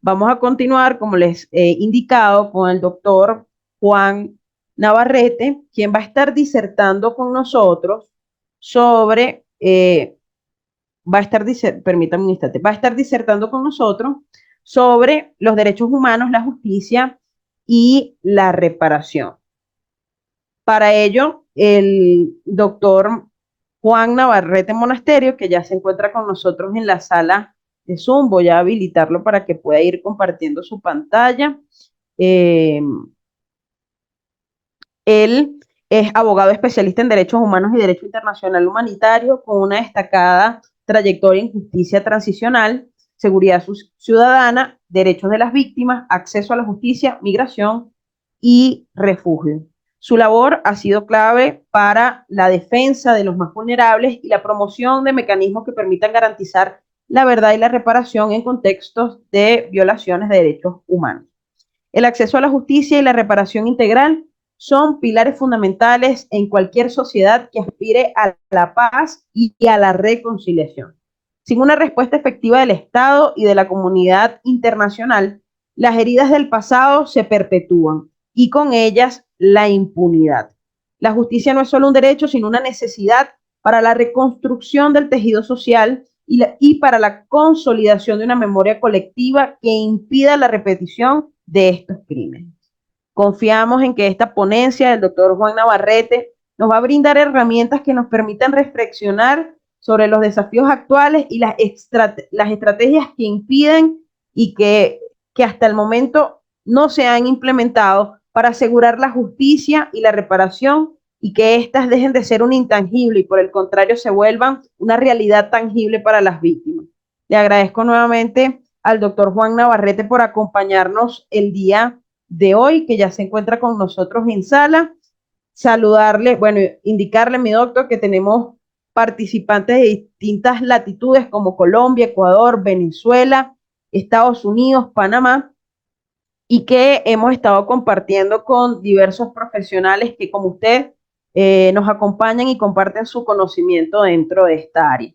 Vamos a continuar, como les he indicado, con el doctor Juan Navarrete, quien va a estar disertando con nosotros sobre, permítame un instante, va a estar disertando con nosotros sobre los derechos humanos, la justicia y la reparación. Para ello, el doctor Juan Navarrete Monasterio, que ya se encuentra con nosotros en la sala de Zoom, voy a habilitarlo para que pueda ir compartiendo su pantalla. Eh, Él es abogado especialista en derechos humanos y derecho internacional humanitario, con una destacada trayectoria en justicia transicional, seguridad ciudadana, derechos de las víctimas, acceso a la justicia, migración y refugio. Su labor ha sido clave para la defensa de los más vulnerables y la promoción de mecanismos que permitan garantizar la verdad y la reparación en contextos de violaciones de derechos humanos. El acceso a la justicia y la reparación integral son pilares fundamentales en cualquier sociedad que aspire a la paz y a la reconciliación. Sin una respuesta efectiva del Estado y de la comunidad internacional, las heridas del pasado se perpetúan y con ellas la impunidad. La justicia no es solo un derecho, sino una necesidad para la reconstrucción del tejido social y para la consolidación de una memoria colectiva que impida la repetición de estos crímenes. Confiamos en que esta ponencia del doctor Juan Navarrete nos va a brindar herramientas que nos permitan reflexionar sobre los desafíos actuales y las estrategias que impiden y que hasta el momento no se han implementado para asegurar la justicia y la reparación y que éstas dejen de ser un intangible y por el contrario se vuelvan una realidad tangible para las víctimas. Le agradezco nuevamente al doctor Juan Navarrete por acompañarnos el día de hoy, que ya se encuentra con nosotros en sala. Saludarle, bueno, indicarle, mi doctor, que tenemos participantes de distintas latitudes como Colombia, Ecuador, Venezuela, Estados Unidos, Panamá, y que hemos estado compartiendo con diversos profesionales que, como usted, nos acompañan y comparten su conocimiento dentro de esta área.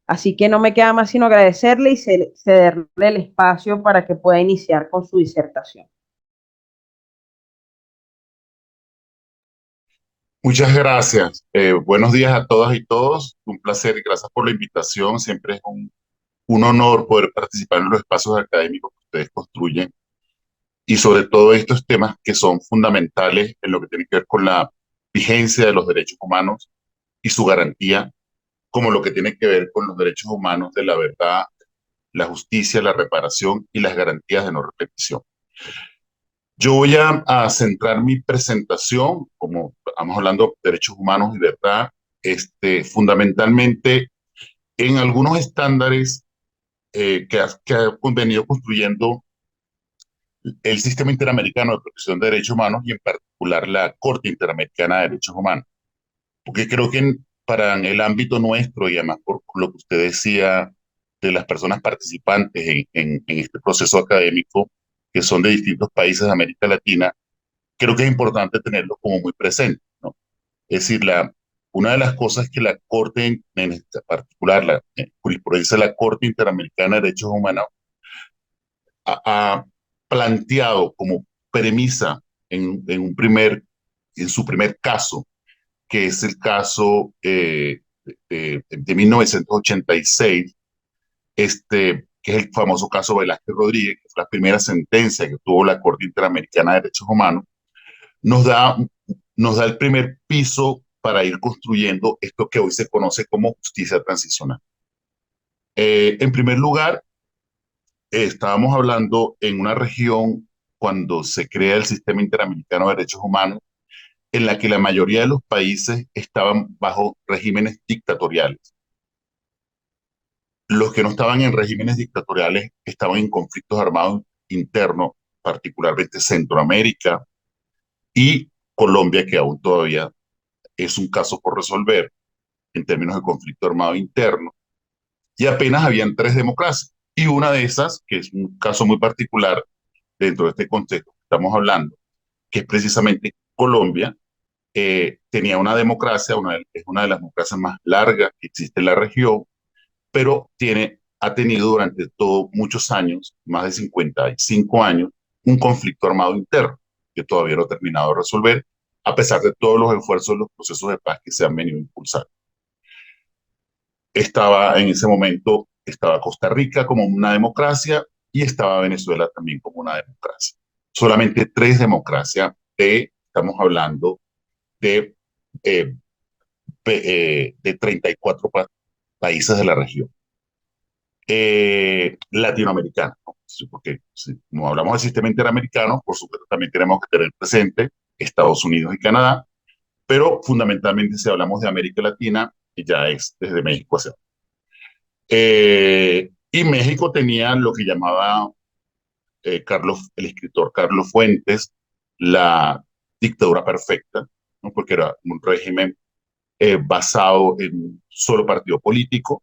Así que no me queda más sino agradecerle y cederle el espacio para que pueda iniciar con su disertación. Muchas gracias. Buenos días a todas y todos. Un placer y gracias por la invitación. Siempre es un honor poder participar en los espacios académicos que ustedes construyen y sobre todo estos temas que son fundamentales en lo que tiene que ver con la vigencia de los derechos humanos y su garantía, como lo que tiene que ver con los derechos humanos de la verdad, la justicia, la reparación y las garantías de no repetición. Yo voy a centrar mi presentación, como estamos hablando de derechos humanos y verdad, fundamentalmente en algunos estándares que ha venido construyendo el Sistema Interamericano de Protección de Derechos Humanos y en particular la Corte Interamericana de Derechos Humanos. Porque creo que para en el ámbito nuestro y además por lo que usted decía de las personas participantes en este proceso académico, que son de distintos países de América Latina, creo que es importante tenerlo como muy presente, ¿no? Es decir, una de las cosas que la Corte, en este particular, la jurisprudencia de la Corte Interamericana de Derechos Humanos, ha planteado como premisa en su primer caso, que es el caso de 1986, que es el famoso caso Velázquez Rodríguez, que fue la primera sentencia que tuvo la Corte Interamericana de Derechos Humanos, nos da, nos da el primer piso para ir construyendo esto que hoy se conoce como justicia transicional. En primer lugar, estábamos hablando en una región cuando se crea el Sistema Interamericano de Derechos Humanos, en la que la mayoría de los países estaban bajo regímenes dictatoriales. Los que no estaban en regímenes dictatoriales estaban en conflictos armados internos, particularmente Centroamérica y Colombia, que aún todavía es un caso por resolver en términos de conflicto armado interno, y apenas habían tres democracias. Y una de esas, que es un caso muy particular dentro de este contexto que estamos hablando, que es precisamente Colombia, tenía una democracia, es una de las democracias más largas que existe en la región, pero tiene ha tenido durante muchos años, más de 55 años, un conflicto armado interno que todavía no ha terminado de resolver, a pesar de todos los esfuerzos, los procesos de paz que se han venido impulsando. En ese momento, estaba Costa Rica como una democracia y estaba Venezuela también como una democracia. Solamente tres democracias estamos hablando de, eh, de 34 países de la región. Latinoamericana, ¿no? Sí, porque si no hablamos del sistema interamericano, por supuesto también tenemos que tener presente Estados Unidos y Canadá, pero fundamentalmente si hablamos de América Latina, ya es desde México hacia. Y México tenía lo que llamaba el escritor Carlos Fuentes, la dictadura perfecta, ¿no? Porque era un régimen basado en un solo partido político,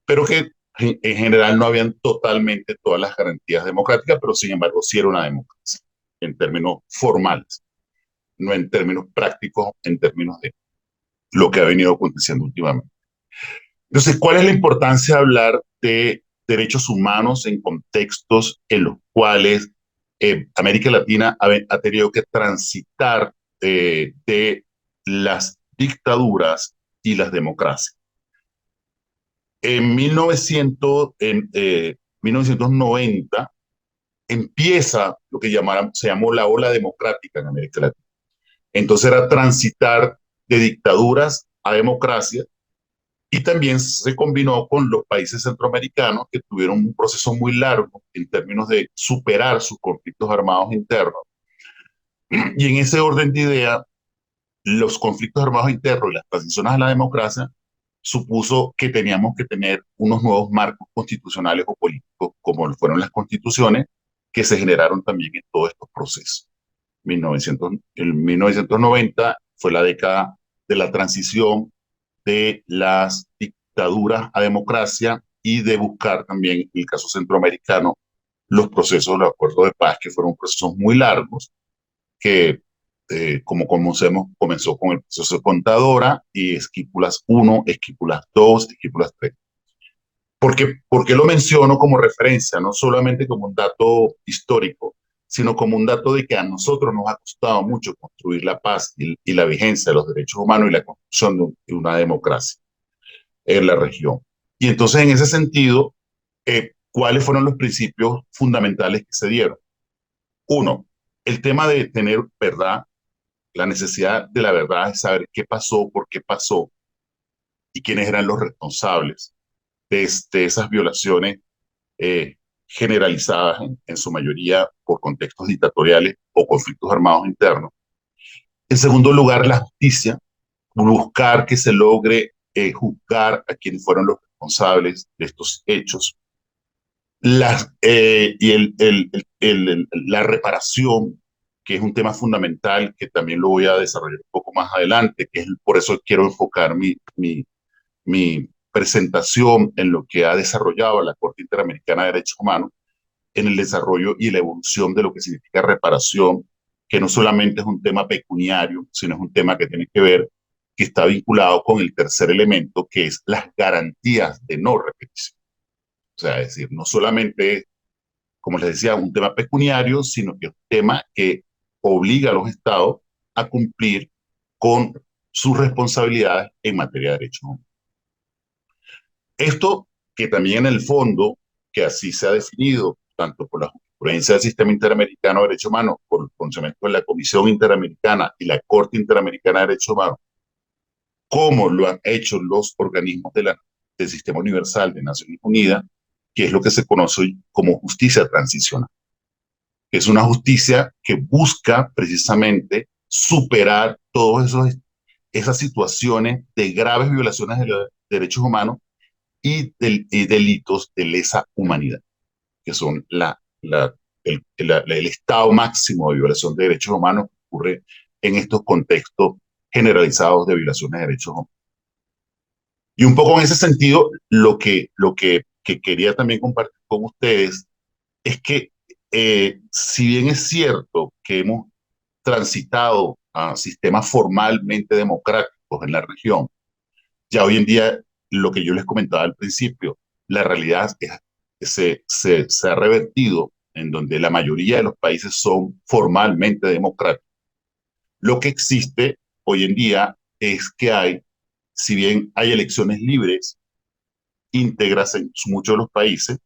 pero que en general no habían totalmente todas las garantías democráticas, pero sin embargo sí era una democracia en términos formales, no en términos prácticos, en términos de lo que ha venido aconteciendo últimamente. Entonces, ¿cuál es la importancia de hablar de derechos humanos en contextos en los cuales América Latina ha tenido que transitar de las dictaduras y las democracias? En 1990 empieza lo que se llamó la ola democrática en América Latina. Entonces era transitar de dictaduras a democracia y también se combinó con los países centroamericanos que tuvieron un proceso muy largo en términos de superar sus conflictos armados internos. Y en ese orden de idea, los conflictos armados internos y las transiciones a la democracia supuso que teníamos que tener unos nuevos marcos constitucionales o políticos, como fueron las constituciones, que se generaron también en todos estos procesos. 1990 fue la década de la transición de las dictaduras a democracia y de buscar también, en el caso centroamericano, los procesos de los acuerdos de paz, que fueron procesos muy largos, que como conocemos, comenzó con el proceso de Contadora y Esquípulas 1, Esquípulas 2, Esquípulas 3. ¿Por qué lo menciono como referencia? No solamente como un dato histórico, sino como un dato de que a nosotros nos ha costado mucho construir la paz y la vigencia de los derechos humanos y la construcción de una democracia en la región. Y entonces, en ese sentido, ¿cuáles fueron los principios fundamentales que se dieron? Uno, el tema de tener verdad, la necesidad de la verdad, es saber qué pasó, por qué pasó y quiénes eran los responsables de esas violaciones generalizadas en su mayoría por contextos dictatoriales o conflictos armados internos. En segundo lugar, la justicia, buscar que se logre juzgar a quienes fueron los responsables de estos hechos. La reparación, que es un tema fundamental que también lo voy a desarrollar un poco más adelante, que es por eso quiero enfocar mi presentación en lo que ha desarrollado la Corte Interamericana de Derechos Humanos, en el desarrollo y la evolución de lo que significa reparación, que no solamente es un tema pecuniario, sino es un tema que tiene que ver, que está vinculado con el tercer elemento, que es las garantías de no repetición. O sea, es decir, no solamente es, como les decía, un tema pecuniario, sino que es un tema que obliga a los estados a cumplir con sus responsabilidades en materia de derechos humanos. Esto que también en el fondo, que así se ha definido, tanto por la jurisprudencia del Sistema Interamericano de Derechos Humanos, por el conocimiento de la Comisión Interamericana y la Corte Interamericana de Derechos Humanos, como lo han hecho los organismos del Sistema Universal de Naciones Unidas, que es lo que se conoce como justicia transicional, que es una justicia que busca precisamente superar todas esas situaciones de graves violaciones de los derechos humanos y delitos de lesa humanidad, que son el estado máximo de violación de derechos humanos que ocurre en estos contextos generalizados de violaciones de derechos humanos. Y un poco en ese sentido, que quería también compartir con ustedes es que si bien es cierto que hemos transitado a sistemas formalmente democráticos en la región, ya hoy en día, lo que yo les comentaba al principio, la realidad se ha revertido en donde la mayoría de los países son formalmente democráticos. Lo que existe hoy en día es que si bien hay elecciones libres, íntegras en muchos de los países,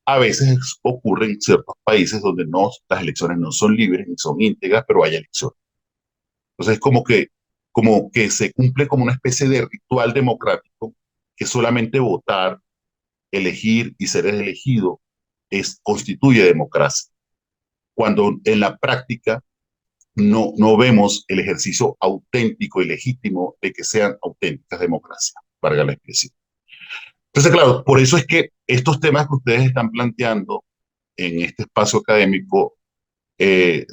a veces ocurre en ciertos países donde las elecciones no son libres ni son íntegras, pero hay elecciones. Entonces, como que se cumple como una especie de ritual democrático que solamente votar, elegir y ser elegido constituye democracia. Cuando en la práctica no vemos el ejercicio auténtico y legítimo de que sean auténticas democracias, valga la expresión. Entonces, claro, por eso es que estos temas que ustedes están planteando en este espacio académico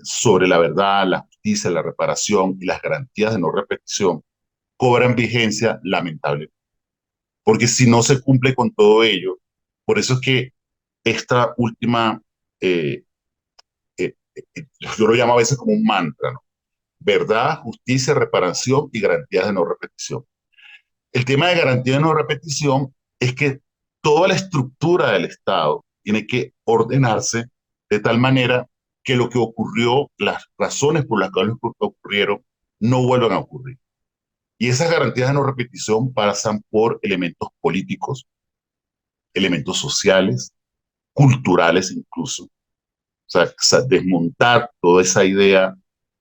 sobre la verdad, la justicia, la reparación y las garantías de no repetición cobran vigencia lamentable, porque si no se cumple con todo ello, por eso es que esta última, eh, yo lo llamo a veces como un mantra, ¿no? Verdad, justicia, reparación y garantías de no repetición. El tema de garantía de no repetición es que toda la estructura del Estado tiene que ordenarse de tal manera que lo que ocurrió, las razones por las cuales ocurrieron, no vuelvan a ocurrir. Y esas garantías de no repetición pasan por elementos políticos, elementos sociales, culturales incluso. O sea, desmontar toda esa idea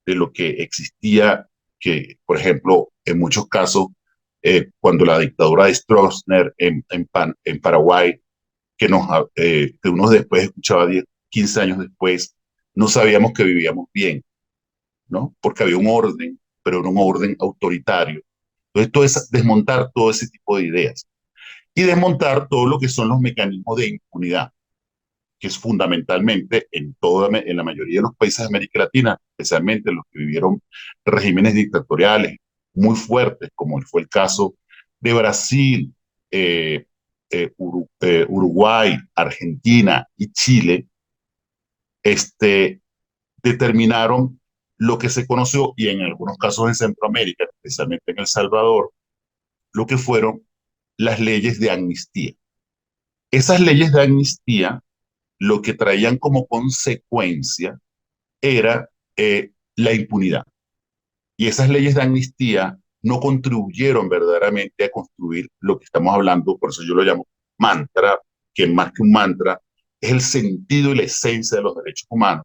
de lo que existía, que, por ejemplo, en muchos casos, cuando la dictadura de Stroessner en Paraguay, que uno después escuchaba 10, 15 años después, no sabíamos que vivíamos bien, ¿no? Porque había un orden, pero era un orden autoritario. Entonces, desmontar todo ese tipo de ideas y desmontar todo lo que son los mecanismos de impunidad, que es fundamentalmente en la mayoría de los países de América Latina, especialmente los que vivieron regímenes dictatoriales muy fuertes, como fue el caso de Brasil, Uruguay, Argentina y Chile, este, determinaron lo que se conoció, y en algunos casos en Centroamérica, especialmente en El Salvador, lo que fueron las leyes de amnistía. Esas leyes de amnistía lo que traían como consecuencia era la impunidad. Y esas leyes de amnistía no contribuyeron verdaderamente a construir lo que estamos hablando, por eso yo lo llamo mantra, que más que un mantra, es el sentido y la esencia de los derechos humanos,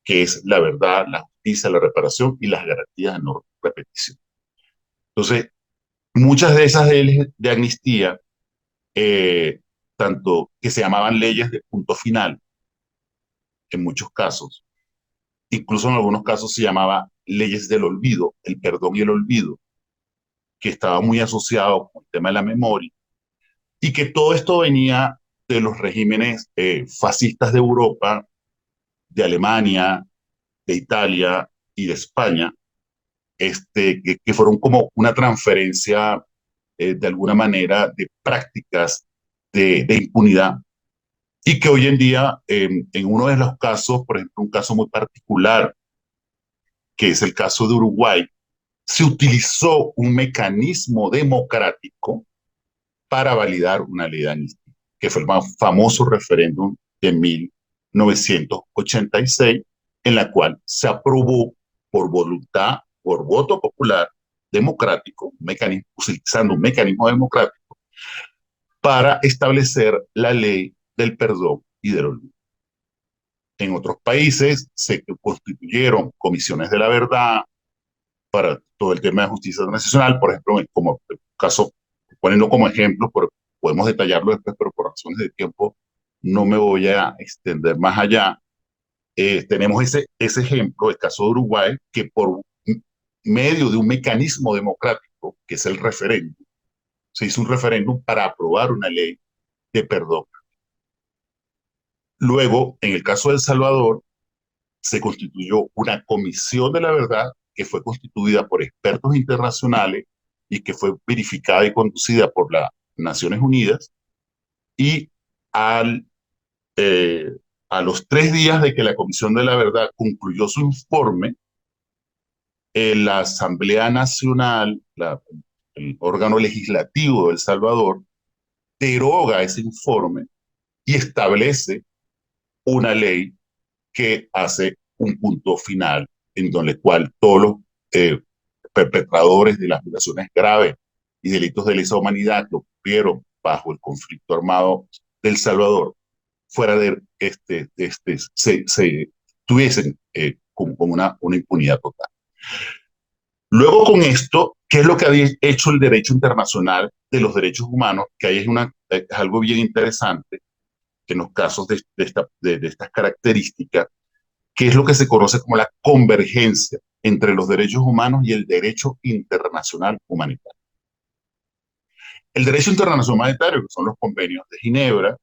que es la verdad, la justicia, la reparación y las garantías de no repetición. Entonces, muchas de esas leyes de amnistía, eh, tanto que se llamaban leyes de punto final, en muchos casos, incluso en algunos casos se llamaba leyes del olvido, el perdón y el olvido, que estaba muy asociado con el tema de la memoria, y que todo esto venía de los regímenes fascistas de Europa, de Alemania, de Italia y de España, que fueron como una transferencia de alguna manera de prácticas de impunidad, y que hoy en día, en uno de los casos, por ejemplo, un caso muy particular, que es el caso de Uruguay, se utilizó un mecanismo democrático para validar una ley de amnistía, que fue el más famoso referéndum de 1986, en la cual se aprobó por voluntad, por voto popular democrático, utilizando un mecanismo democrático para establecer la ley del perdón y del olvido. En otros países se constituyeron comisiones de la verdad para todo el tema de justicia transicional, por ejemplo, como el caso, poniendo como ejemplo, pero podemos detallarlo después, pero por razones de tiempo no me voy a extender más allá. Tenemos ese ejemplo, el caso de Uruguay, que por medio de un mecanismo democrático, que es el referéndum, se hizo un referéndum para aprobar una ley de perdón. Luego, en el caso de El Salvador, se constituyó una comisión de la verdad que fue constituida por expertos internacionales y que fue verificada y conducida por las Naciones Unidas. Y al, eh, a los 3 días de que la Comisión de la Verdad concluyó su informe, la Asamblea Nacional, el órgano legislativo de El Salvador, deroga ese informe y establece una ley que hace un punto final en donde cual todos los eh, perpetradores de las violaciones graves y delitos de lesa humanidad que ocurrieron bajo el conflicto armado del Salvador fuera de se tuviesen con una impunidad total. Luego con esto, ¿qué es lo que ha hecho el derecho internacional de los derechos humanos? Que ahí es algo bien interesante, que en los casos de estas características, que es lo que se conoce como la convergencia entre los derechos humanos y el derecho internacional humanitario. El derecho internacional humanitario, que son los convenios de Ginebra,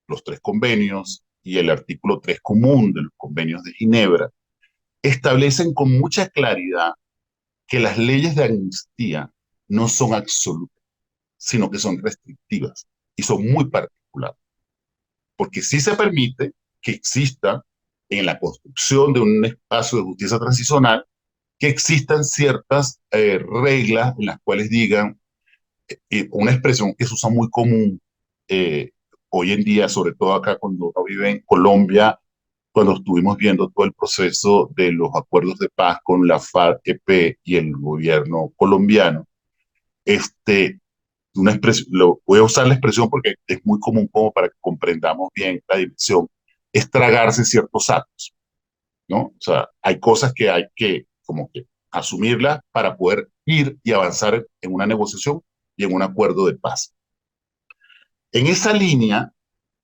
los tres convenios y el artículo 3 común de los convenios de Ginebra, establecen con mucha claridad que las leyes de amnistía no son absolutas, sino que son restrictivas y son muy particulares, porque sí se permite que exista en la construcción de un espacio de justicia transicional que existan ciertas reglas en las cuales digan, una expresión que se usa muy común eh, hoy en día, sobre todo acá cuando uno vive en Colombia, cuando estuvimos viendo todo el proceso de los acuerdos de paz con la FARC-EP y el gobierno colombiano, este, voy a usar la expresión porque es muy común como para que comprendamos bien la dimensión, es tragarse ciertos actos, ¿no? O sea, hay cosas que hay que como que asumirlas para poder ir y avanzar en una negociación y en un acuerdo de paz. En esa línea,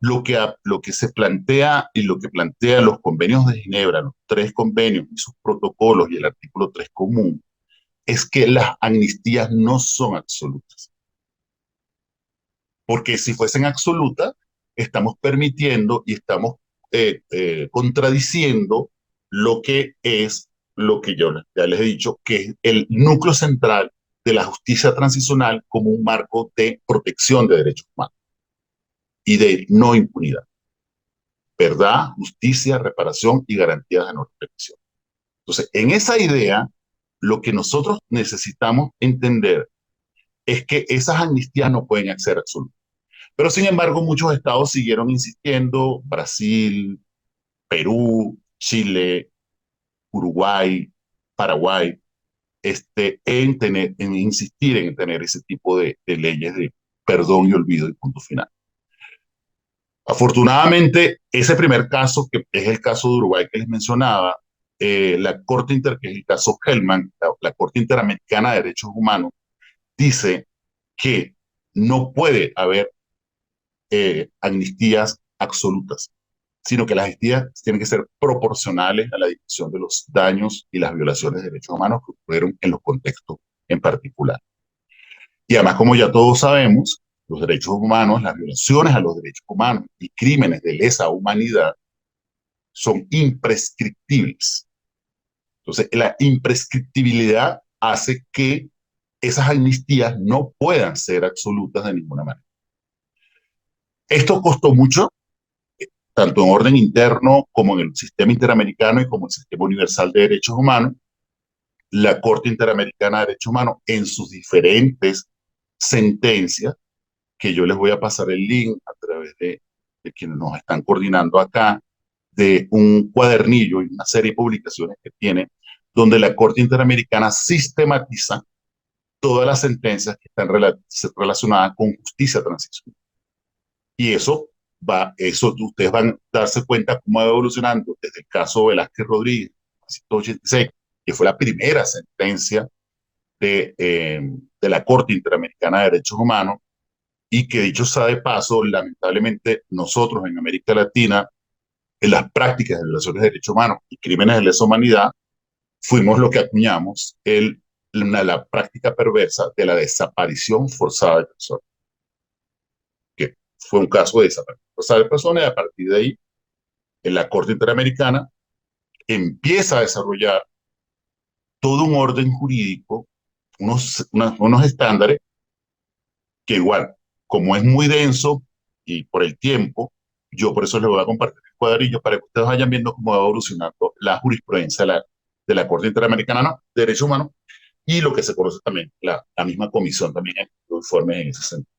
lo que se plantea y lo que plantean los convenios de Ginebra, los tres convenios y sus protocolos y el artículo 3 común, es que las amnistías no son absolutas. Porque si fuesen absolutas, estamos permitiendo y estamos contradiciendo lo que es lo que yo ya les he dicho, que es el núcleo central de la justicia transicional como un marco de protección de derechos humanos y de no impunidad. Verdad, justicia, reparación y garantías de no repetición. Entonces, en esa idea, lo que nosotros necesitamos entender es que esas amnistías no pueden ser absolutas. Pero sin embargo, muchos estados siguieron insistiendo, Brasil, Perú, Chile, Uruguay, Paraguay, en insistir en tener ese tipo de leyes de perdón y olvido y punto final. Afortunadamente, ese primer caso, que es el caso de Uruguay que les mencionaba, que es el caso Hellman, la Corte Interamericana de Derechos Humanos, dice que no puede haber amnistías absolutas, sino que las amnistías tienen que ser proporcionales a la dimensión de los daños y las violaciones de derechos humanos que ocurrieron en los contextos en particular. Y además, como ya todos sabemos, los derechos humanos, las violaciones a los derechos humanos y crímenes de lesa humanidad son imprescriptibles. Entonces, la imprescriptibilidad hace que esas amnistías no puedan ser absolutas de ninguna manera. Esto costó mucho, tanto en orden interno como en el sistema interamericano y como el sistema universal de derechos humanos. La Corte Interamericana de Derechos Humanos, en sus diferentes sentencias, que yo les voy a pasar el link a través de quienes nos están coordinando acá, de un cuadernillo y una serie de publicaciones que tiene, donde la Corte Interamericana sistematiza todas las sentencias que están relacionadas con justicia transicional. Y eso ustedes van a darse cuenta cómo va evolucionando desde el caso Velázquez Rodríguez, 1986, que fue la primera sentencia de la Corte Interamericana de Derechos Humanos, y que dicho sea de paso, lamentablemente nosotros en América Latina, en las prácticas de violaciones de derechos humanos y crímenes de lesa humanidad, fuimos lo que acuñamos la práctica perversa de la desaparición forzada de personas, que fue un caso de desaparición forzada de personas, y a partir de ahí, en la Corte Interamericana empieza a desarrollar todo un orden jurídico, unos estándares que igual, como es muy denso y por el tiempo, yo por eso les voy a compartir el cuadrillo para que ustedes vayan viendo cómo va evolucionando la jurisprudencia de la Corte Interamericana de Derechos Humanos y lo que se conoce también, la misma comisión también en los informes en ese sentido.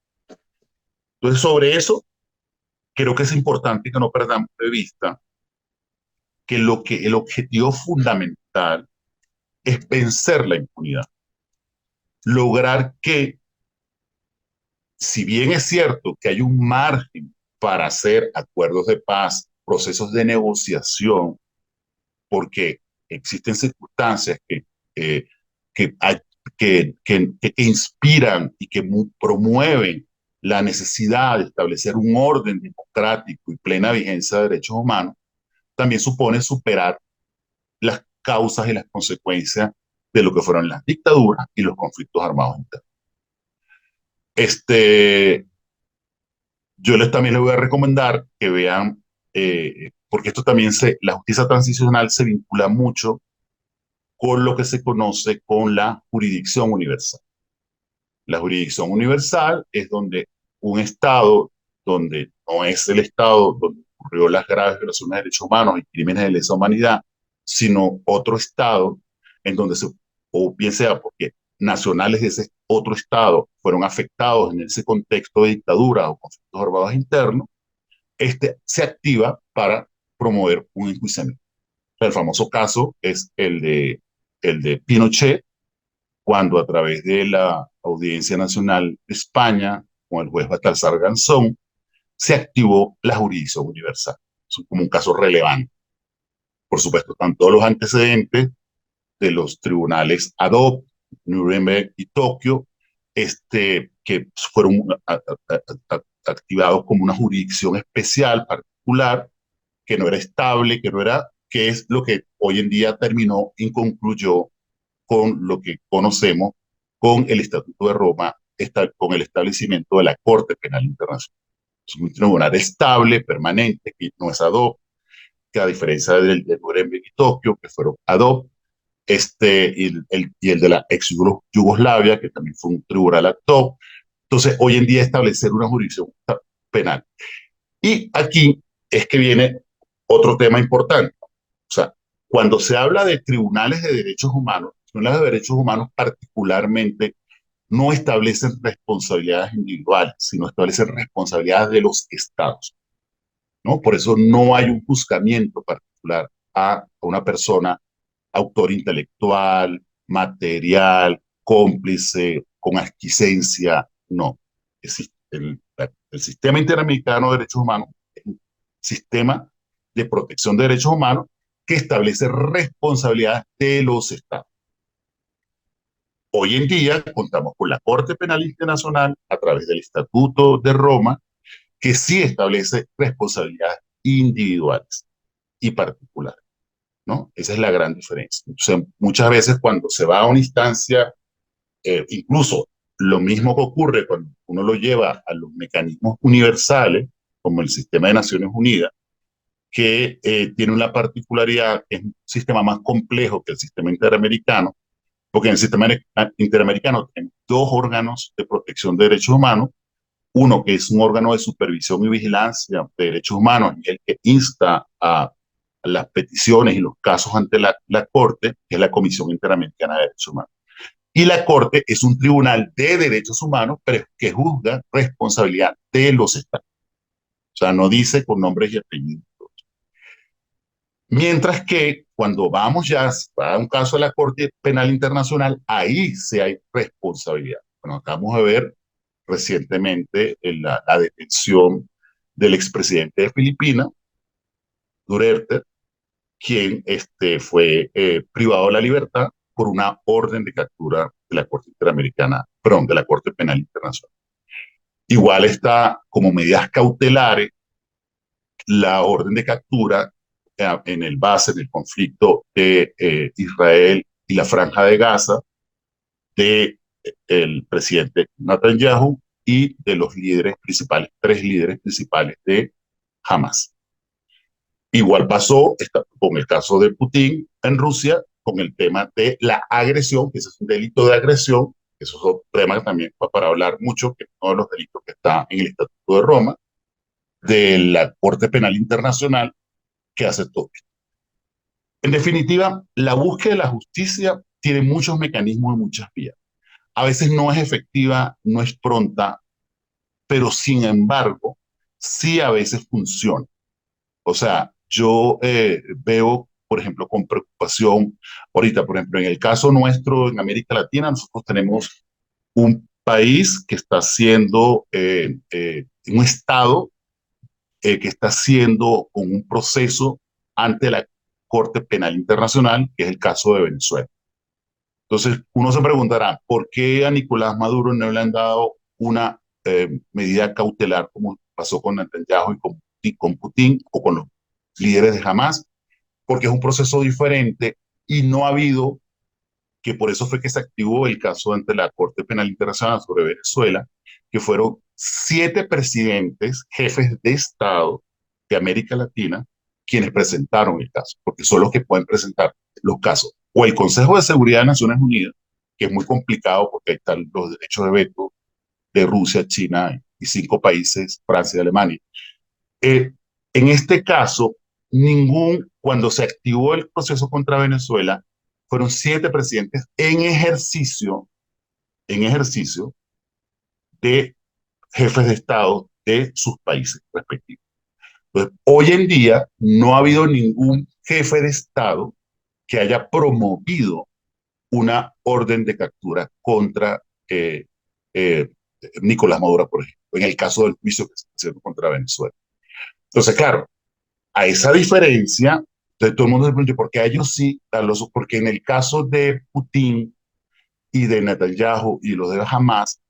Entonces, sobre eso, creo que es importante que no perdamos de vista que el objetivo fundamental es vencer la impunidad, lograr que, si bien es cierto que hay un margen para hacer acuerdos de paz, procesos de negociación, porque existen circunstancias eh, que, hay- que inspiran y que promueven la necesidad de establecer un orden democrático y plena vigencia de derechos humanos, también supone superar las causas y las consecuencias de lo que fueron las dictaduras y los conflictos armados internos. Este, también les voy a recomendar que vean, porque esto también la justicia transicional se vincula mucho con lo que se conoce con la jurisdicción universal. La jurisdicción universal es donde un Estado, donde no es el Estado donde ocurrió las graves violaciones de derechos humanos y crímenes de lesa humanidad, sino otro Estado en donde o bien sea porque nacionales de ese otro Estado fueron afectados en ese contexto de dictadura o conflictos armados internos, se activa para promover un enjuiciamiento. El famoso caso es el de Pinochet, cuando a través de la Audiencia Nacional de España, con el juez Baltasar Garzón, se activó la jurisdicción universal. Es como un caso relevante. Por supuesto, están todos los antecedentes de los tribunales ad hoc, Nuremberg y Tokio, que fueron activados como una jurisdicción especial, particular, que no era estable, que no era, que es lo que hoy en día terminó y concluyó con lo que conocemos con el Estatuto de Roma, con el establecimiento de la Corte Penal Internacional. Es un tribunal estable, permanente, que no es ad hoc, que a diferencia de Nuremberg y Tokio, que fueron ad hoc, y el de la ex Yugoslavia, que también fue un tribunal ad hoc. Entonces, hoy en día establecer una jurisdicción penal. Y aquí es que viene otro tema importante. O sea, cuando se habla de tribunales de derechos humanos, tribunales de derechos humanos particularmente no establecen responsabilidades individuales, sino establecen responsabilidades de los estados, ¿no? Por eso no hay un juzgamiento particular a una persona, autor intelectual, material, cómplice, con aquiescencia, no. El sistema interamericano de derechos humanos es un sistema de protección de derechos humanos que establece responsabilidades de los estados. Hoy en día contamos con la Corte Penal Internacional a través del Estatuto de Roma, que sí establece responsabilidades individuales y particulares, ¿no? Esa es la gran diferencia. Entonces, muchas veces cuando se va a una instancia, incluso lo mismo que ocurre cuando uno lo lleva a los mecanismos universales, como el sistema de Naciones Unidas, que tiene una particularidad, que es un sistema más complejo que el sistema interamericano, porque en el sistema interamericano tenemos dos órganos de protección de derechos humanos, uno que es un órgano de supervisión y vigilancia de derechos humanos y el que insta a las peticiones y los casos ante la Corte, que es la Comisión Interamericana de Derechos Humanos. Y la Corte es un tribunal de derechos humanos, pero que juzga responsabilidad de los estados. O sea, no dice con nombres y apellidos. Mientras que cuando vamos ya a un caso de la Corte Penal Internacional, ahí sí hay responsabilidad. Bueno, acabamos de ver recientemente la detención del expresidente de Filipinas, Duterte, quien fue privado de la libertad por una orden de captura de la Corte Interamericana, perdón, de la Corte Penal Internacional. Igual está como medidas cautelares la orden de captura en el base del conflicto de Israel y la Franja de Gaza de el presidente Netanyahu y de los líderes principales, tres líderes principales de Hamas. Igual pasó con el caso de Putin en Rusia, con el tema de la agresión, que ese es un delito de agresión, que eso es otro tema también para hablar mucho, que es uno de los delitos que está en el Estatuto de Roma, de la Corte Penal Internacional que hace todo. En definitiva, la búsqueda de la justicia tiene muchos mecanismos y muchas vías. A veces no es efectiva, no es pronta, pero sin embargo, sí a veces funciona. O sea, yo veo, por ejemplo, con preocupación, ahorita, por ejemplo, en el caso nuestro en América Latina, nosotros tenemos un país que está haciendo, un Estado que está haciendo con un proceso ante la Corte Penal Internacional, que es el caso de Venezuela. Entonces, uno se preguntará, ¿por qué a Nicolás Maduro no le han dado una medida cautelar como pasó con Netanyahu y con Putin o con los líderes de Hamas? Porque es un proceso diferente y no ha habido, que por eso fue que se activó el caso ante la Corte Penal Internacional sobre Venezuela, que fueron 7 presidentes, jefes de Estado de América Latina, quienes presentaron el caso, porque son los que pueden presentar los casos. O el Consejo de Seguridad de Naciones Unidas, que es muy complicado porque ahí están los derechos de veto de Rusia, China y 5 países, Francia y Alemania. Eh, en este caso, cuando se activó el proceso contra Venezuela, fueron 7 presidentes en ejercicio de jefes de Estado de sus países respectivos. Entonces, hoy en día no ha habido ningún jefe de Estado que haya promovido una orden de captura contra eh, eh, Nicolás Maduro, por ejemplo, en el caso del juicio que se está haciendo contra Venezuela. Entonces, claro, a esa diferencia, entonces todo el mundo se pregunta, ¿por qué a ellos sí? Porque en el caso de Putin y de Netanyahu y los de Hamas,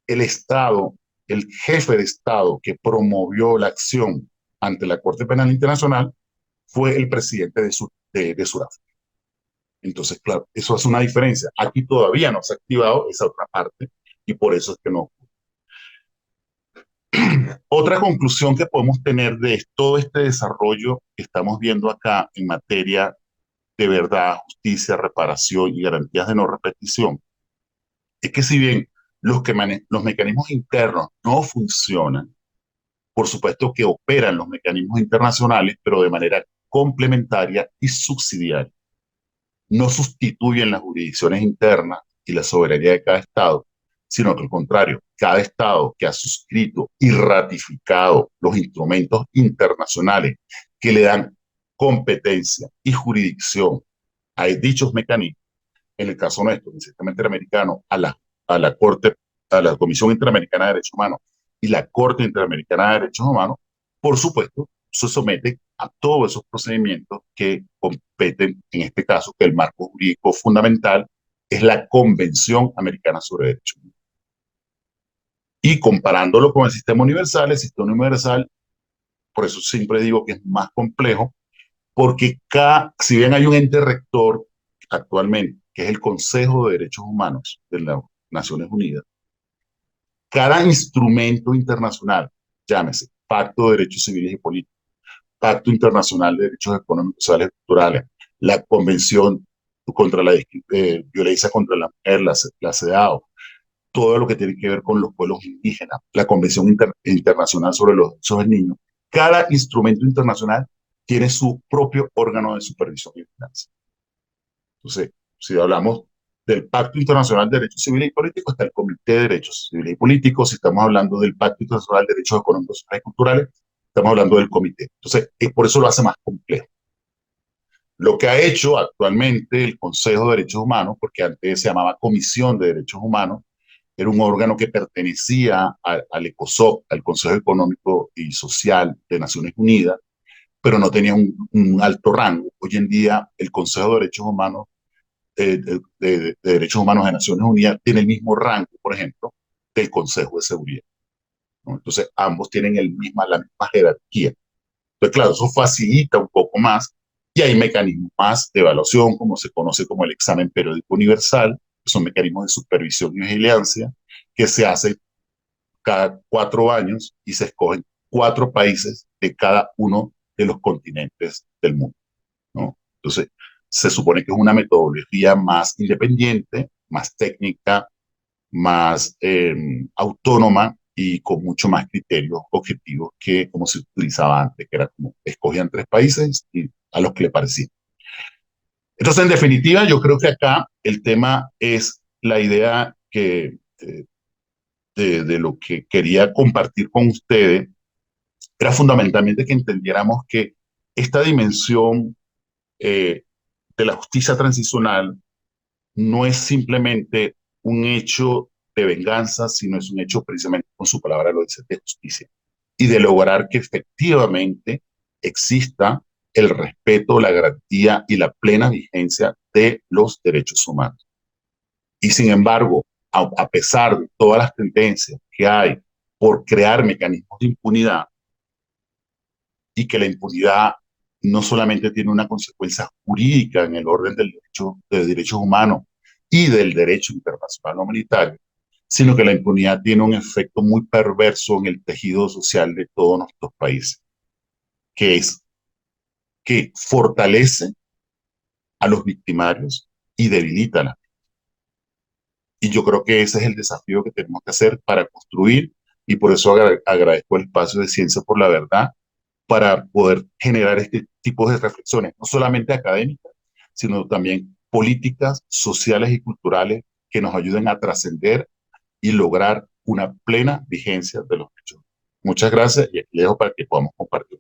el Estado, el jefe de Estado que promovió la acción ante la Corte Penal Internacional fue el presidente de Sudáfrica. Entonces, claro, eso hace una diferencia. Aquí todavía no se ha activado esa otra parte y por eso es que no. Otra conclusión que podemos tener de todo este desarrollo que estamos viendo acá en materia de verdad, justicia, reparación y garantías de no repetición es que si bien los mecanismos internos no funcionan, por supuesto que operan los mecanismos internacionales, pero de manera complementaria y subsidiaria. No sustituyen las jurisdicciones internas y la soberanía de cada Estado, sino que al contrario, cada Estado que ha suscrito y ratificado los instrumentos internacionales que le dan competencia y jurisdicción a dichos mecanismos, en el caso nuestro, el sistema interamericano, a la Corte, a la Comisión Interamericana de Derechos Humanos y la Corte Interamericana de Derechos Humanos, por supuesto, se somete a todos esos procedimientos que competen, en este caso, que el marco jurídico fundamental es la Convención Americana sobre Derechos Humanos. Y comparándolo con el sistema universal, por eso siempre digo que es más complejo, porque si bien hay un ente rector actualmente, que es el Consejo de Derechos Humanos de las Naciones Unidas, cada instrumento internacional, llámese Pacto de Derechos Civiles y Políticos, Pacto Internacional de Derechos Económicos, Sociales y Culturales, la Convención contra la Violencia contra la Mujer, la CEDAW, todo lo que tiene que ver con los pueblos indígenas, la Convención Internacional sobre los Derechos del Niño, cada instrumento internacional tiene su propio órgano de supervisión y vigilancia. Entonces, si hablamos del Pacto Internacional de Derechos Civiles y Políticos, está el Comité de Derechos Civiles y Políticos. Si estamos hablando del Pacto Internacional de Derechos Económicos, Sociales y Culturales, estamos hablando del comité. Entonces, por eso lo hace más complejo. Lo que ha hecho actualmente el Consejo de Derechos Humanos, porque antes se llamaba Comisión de Derechos Humanos, era un órgano que pertenecía al ECOSOC, al Consejo Económico y Social de Naciones Unidas, pero no tenía un alto rango. Hoy en día el Consejo de Derechos Humanos de Derechos Humanos de Naciones Unidas tiene el mismo rango, por ejemplo, del Consejo de Seguridad, ¿no? Entonces, ambos tienen la misma jerarquía. Entonces, claro, eso facilita un poco más y hay mecanismos más de evaluación, como se conoce como el examen periódico universal, que son mecanismos de supervisión y vigilancia que se hacen cada 4 años y se escogen 4 países de cada uno de los continentes del mundo, ¿no? Entonces, se supone que es una metodología más independiente, más técnica, más autónoma y con mucho más criterios objetivos que como se utilizaba antes, que era como escogían 3 países y a los que le parecía. Entonces, en definitiva, yo creo que acá el tema es la idea que de lo que quería compartir con ustedes era fundamentalmente que entendiéramos que esta dimensión eh, de la justicia transicional no es simplemente un hecho de venganza, sino es un hecho precisamente, con su palabra lo dice, de justicia y de lograr que efectivamente exista el respeto, la garantía y la plena vigencia de los derechos humanos. Y sin embargo, a pesar de todas las tendencias que hay por crear mecanismos de impunidad, y que la impunidad no solamente tiene una consecuencia jurídica en el orden del derecho, de derechos humanos y del derecho internacional humanitario, sino que la impunidad tiene un efecto muy perverso en el tejido social de todos nuestros países, que es que fortalece a los victimarios y debilita a la. Y yo creo que ese es el desafío que tenemos que hacer para construir, y por eso agradezco el espacio de Ciencia por la Verdad, para poder generar este tipo de reflexiones, no solamente académicas, sino también políticas, sociales y culturales que nos ayuden a trascender y lograr una plena vigencia de los derechos. Muchas gracias y aquí les dejo para que podamos compartir.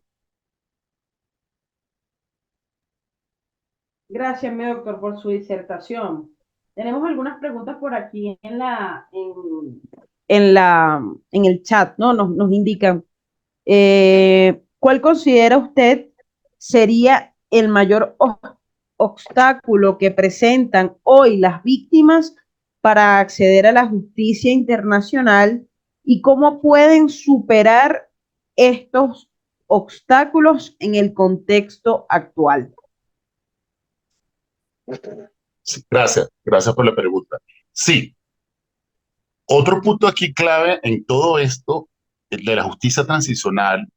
Gracias, mi doctor, por su disertación. Tenemos algunas preguntas por aquí en el chat, ¿no? Nos indican, ¿cuál considera usted sería el mayor obstáculo que presentan hoy las víctimas para acceder a la justicia internacional y cómo pueden superar estos obstáculos en el contexto actual? Sí, gracias, gracias por la pregunta. Sí, otro punto aquí clave en todo esto, el de la justicia transicional,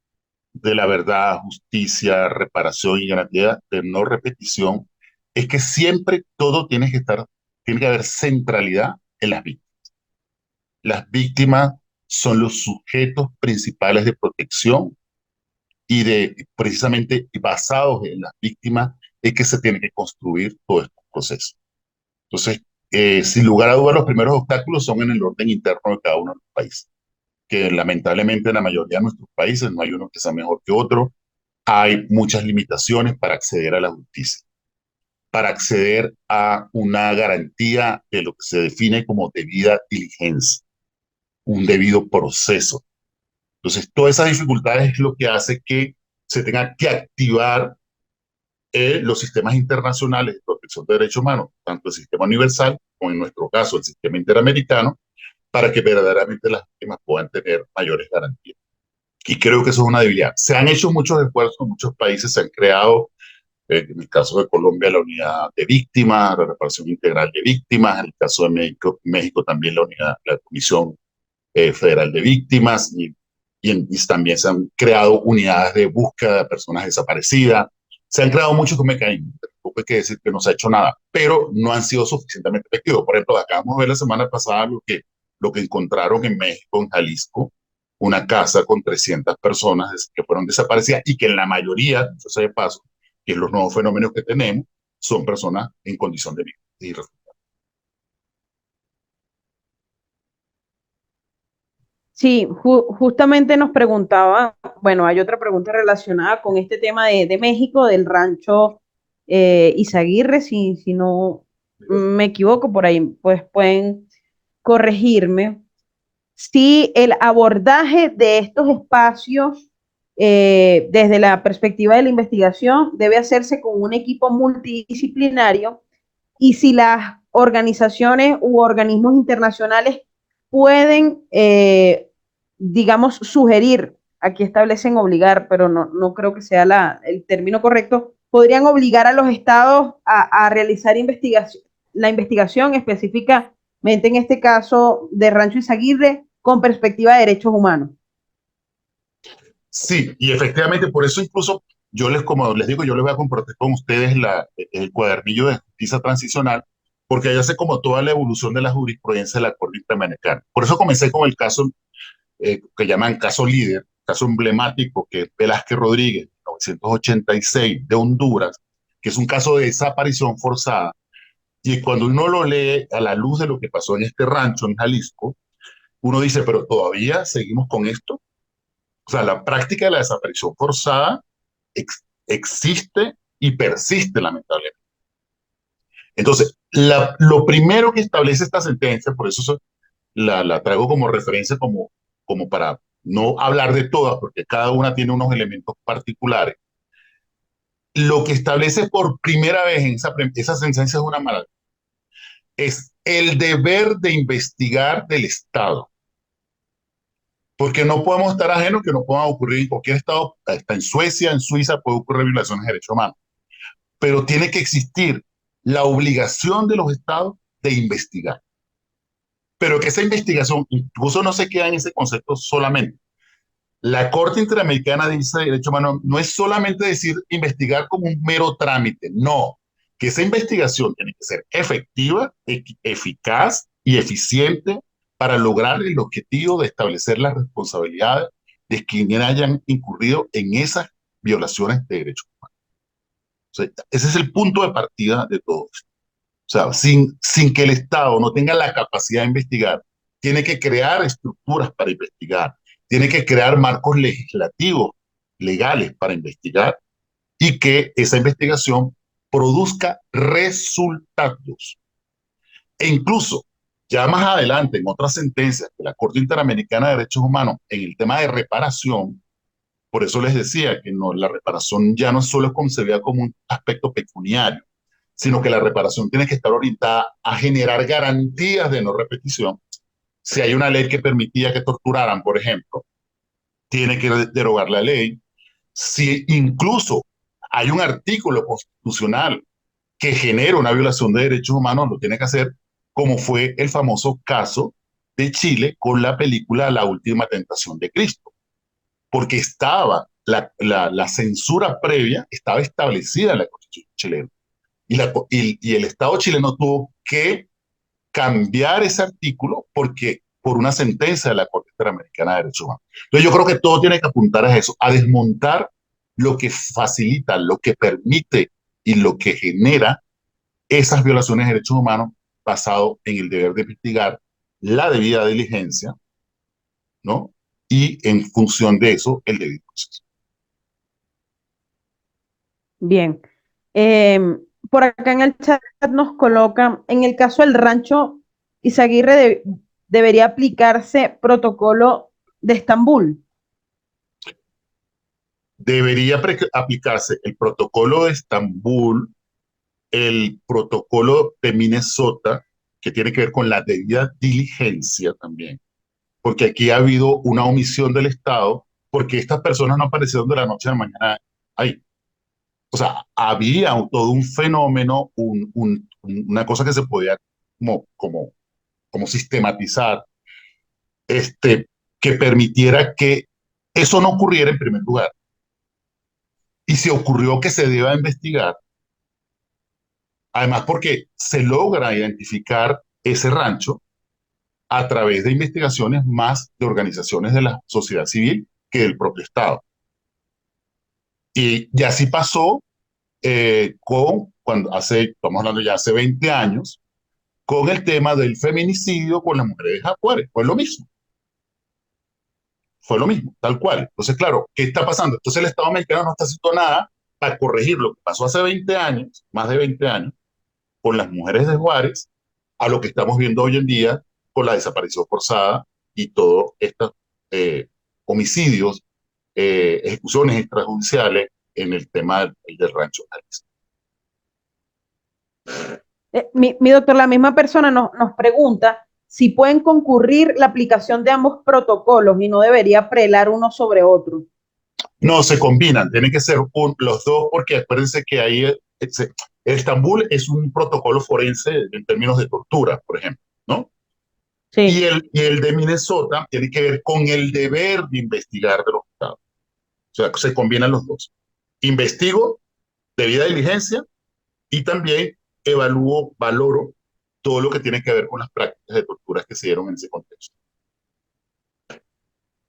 de la verdad, justicia, reparación y garantía de no repetición, es que siempre todo tiene que haber centralidad en las víctimas. Las víctimas son los sujetos principales de protección y precisamente basados en las víctimas es que se tiene que construir todo este proceso. Entonces, sin lugar a dudas, los primeros obstáculos son en el orden interno de cada uno de los países, que lamentablemente en la mayoría de nuestros países no hay uno que sea mejor que otro. Hay muchas limitaciones para acceder a la justicia, para acceder a una garantía de lo que se define como debida diligencia, un debido proceso. Entonces, todas esas dificultades es lo que hace que se tenga que activar los sistemas internacionales de protección de derechos humanos, tanto el sistema universal como en nuestro caso el sistema interamericano, para que verdaderamente las víctimas puedan tener mayores garantías. Y creo que eso es una debilidad. Se han hecho muchos esfuerzos, en muchos países se han creado, en el caso de Colombia, la unidad de víctimas, la reparación integral de víctimas, en el caso de México también la Comisión Federal de Víctimas, y también se han creado unidades de búsqueda de personas desaparecidas. Se han creado muchos mecanismos, tampoco hay que decir que no se ha hecho nada, pero no han sido suficientemente efectivos. Por ejemplo, acabamos de ver la semana pasada lo que encontraron en México, en Jalisco, una casa con 300 personas que fueron desaparecidas y que en la mayoría, eso se de paso, que es los nuevos fenómenos que tenemos, son personas en condición de víctimas. Sí, justamente nos preguntaba, bueno, hay otra pregunta relacionada con este tema de México, del rancho Izaguirre, si no me equivoco, por ahí pues pueden corregirme. Si el abordaje de estos espacios desde la perspectiva de la investigación debe hacerse con un equipo multidisciplinario y si las organizaciones u organismos internacionales pueden, digamos, sugerir, aquí establecen obligar, pero no creo que sea el término correcto, podrían obligar a los estados a realizar la investigación específicamente en este caso de Rancho Izaguirre con perspectiva de derechos humanos. Sí, y efectivamente, por eso incluso como les digo, yo les voy a compartir con ustedes el cuadernillo de justicia transicional, porque ahí hace como toda la evolución de la jurisprudencia de la Corte Interamericana. Por eso comencé con el caso que llaman caso líder, caso emblemático, que es Velázquez Rodríguez, 1986, de Honduras, que es un caso de desaparición forzada. Y cuando uno lo lee a la luz de lo que pasó en este rancho en Jalisco, uno dice, pero todavía seguimos con esto. O sea, la práctica de la desaparición forzada existe y persiste lamentablemente. Entonces, lo primero que establece esta sentencia, por eso la traigo como referencia, como para no hablar de todas, porque cada una tiene unos elementos particulares. Lo que establece por primera vez en esa sentencia es una maravilla. Es el deber de investigar del Estado. Porque no podemos estar ajenos que no puedan ocurrir en cualquier estado, hasta en Suecia, en Suiza, puede ocurrir violaciones de derechos humanos. Pero tiene que existir la obligación de los estados de investigar. Pero que esa investigación incluso no se queda en ese concepto solamente. La Corte Interamericana de Derechos Humanos no es solamente decir investigar como un mero trámite, no, que esa investigación tiene que ser efectiva, eficaz y eficiente para lograr el objetivo de establecer las responsabilidades de quienes hayan incurrido en esas violaciones de derechos humanos. O sea, ese es el punto de partida de todo esto. O sea, sin que el Estado no tenga la capacidad de investigar, tiene que crear estructuras para investigar, tiene que crear marcos legislativos, legales para investigar y que esa investigación produzca resultados. E incluso, ya más adelante, en otras sentencias de la Corte Interamericana de Derechos Humanos, en el tema de reparación, por eso les decía que no, la reparación ya no solo es concebida como un aspecto pecuniario, sino que la reparación tiene que estar orientada a generar garantías de no repetición. Si hay una ley que permitía que torturaran, por ejemplo, tiene que derogar la ley. Si incluso hay un artículo constitucional que genera una violación de derechos humanos, lo tiene que hacer, como fue el famoso caso de Chile con la película La Última Tentación de Cristo, porque estaba la censura previa, estaba establecida en la Constitución chilena. Y el Estado chileno tuvo que cambiar ese artículo por una sentencia de la Corte Interamericana de Derechos Humanos. Entonces yo creo que todo tiene que apuntar a eso, a desmontar lo que facilita, lo que permite y lo que genera esas violaciones de derechos humanos basado en el deber de investigar la debida diligencia, ¿no? Y en función de eso, el debido proceso. Bien. Por acá en el chat nos colocan, en el caso del rancho Izaguirre debería aplicarse protocolo de Estambul. Debería aplicarse el protocolo de Estambul, el protocolo de Minnesota, que tiene que ver con la debida diligencia también, porque aquí ha habido una omisión del Estado, porque estas personas no aparecieron de la noche a la mañana ahí. O sea, había todo un fenómeno, una cosa que se podía como sistematizar, este, que permitiera que eso no ocurriera en primer lugar. Y si ocurrió que se deba investigar, además porque se logra identificar ese rancho a través de investigaciones más de organizaciones de la sociedad civil que del propio Estado. Y así pasó estamos hablando ya hace 20 años, con el tema del feminicidio con las mujeres de Jaguares. Fue lo mismo, tal cual. Entonces, claro, ¿qué está pasando? Entonces el Estado mexicano no está haciendo nada para corregir lo que pasó hace 20 años, más de 20 años, con las mujeres de Juárez, a lo que estamos viendo hoy en día con la desaparición forzada y todos estos homicidios, ejecuciones extrajudiciales en el tema del rancho Jalisco. Mi doctor, la misma persona nos pregunta si pueden concurrir la aplicación de ambos protocolos y no debería prelar uno sobre otro. No, se combinan, tienen que ser los dos, porque acuérdense que ahí el Estambul es un protocolo forense en términos de tortura, por ejemplo, ¿no? Sí. Y el de Minnesota tiene que ver con el deber de investigar de los estados. O sea, se combinan los dos. Investigo debida diligencia y también evalúo, valoro todo lo que tiene que ver con las prácticas de torturas que se dieron en ese contexto.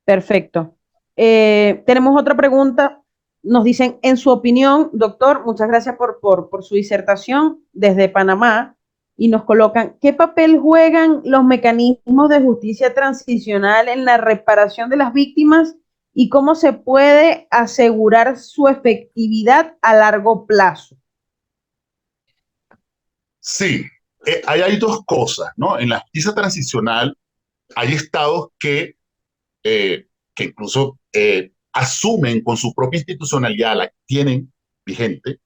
Perfecto. Tenemos otra pregunta. Nos dicen, en su opinión, doctor, muchas gracias por su disertación desde Panamá. y nos colocan, ¿qué papel juegan los mecanismos de justicia transicional en la reparación de las víctimas y cómo se puede asegurar su efectividad a largo plazo? Sí, ahí hay dos cosas, ¿no? En la justicia transicional hay estados que incluso asumen con su propia institucionalidad, la que tienen vigente,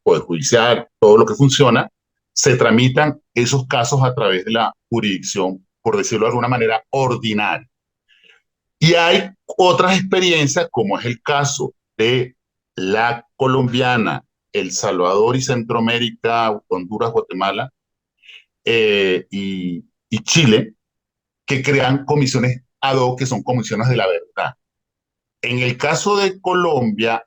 Poder Judicial, todo lo que funciona, se tramitan esos casos a través de la jurisdicción, por decirlo de alguna manera, ordinaria. Y hay otras experiencias, como es el caso de la colombiana, El Salvador y Centroamérica, Honduras, Guatemala y Chile, que crean comisiones ad hoc, que son comisiones de la verdad. En el caso de Colombia,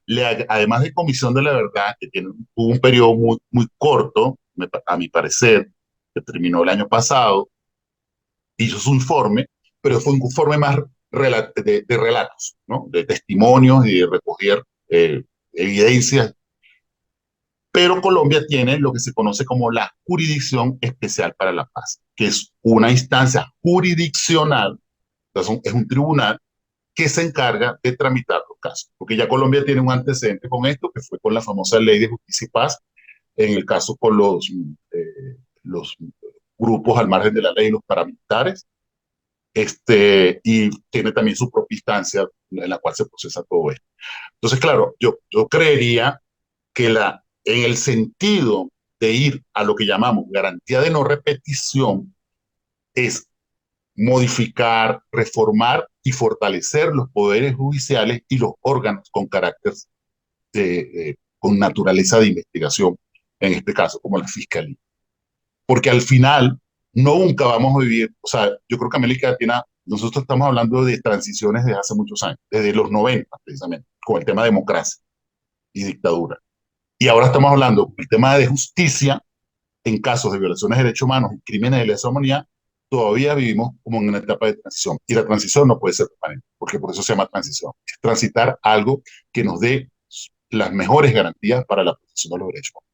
además de Comisión de la Verdad, que tuvo un periodo muy corto, a mi parecer, que terminó el año pasado, hizo su informe, pero fue un informe más de relatos, ¿no? De testimonios y de recoger evidencias. Pero Colombia tiene lo que se conoce como la Jurisdicción Especial para la Paz, que es una instancia jurisdiccional, entonces es un tribunal que se encarga de tramitar los casos. Porque ya Colombia tiene un antecedente con esto, que fue con la famosa Ley de Justicia y Paz, en el caso con los grupos al margen de la ley, los paramilitares, y tiene también su propia instancia en la cual se procesa todo esto. Entonces, claro, yo creería que en el sentido de ir a lo que llamamos garantía de no repetición, es modificar, reformar y fortalecer los poderes judiciales y los órganos con carácter con naturaleza de investigación, en este caso como la fiscalía. Porque al final nunca vamos a vivir, o sea, yo creo que América Latina, nosotros estamos hablando de transiciones desde hace muchos años, desde los 90 precisamente, con el tema de democracia y dictadura. Y ahora estamos hablando del tema de justicia en casos de violaciones de derechos humanos y crímenes de lesa humanidad. Todavía vivimos como en una etapa de transición y la transición no puede ser permanente, porque por eso se llama transición. Es transitar algo que nos dé las mejores garantías para la protección de los derechos humanos.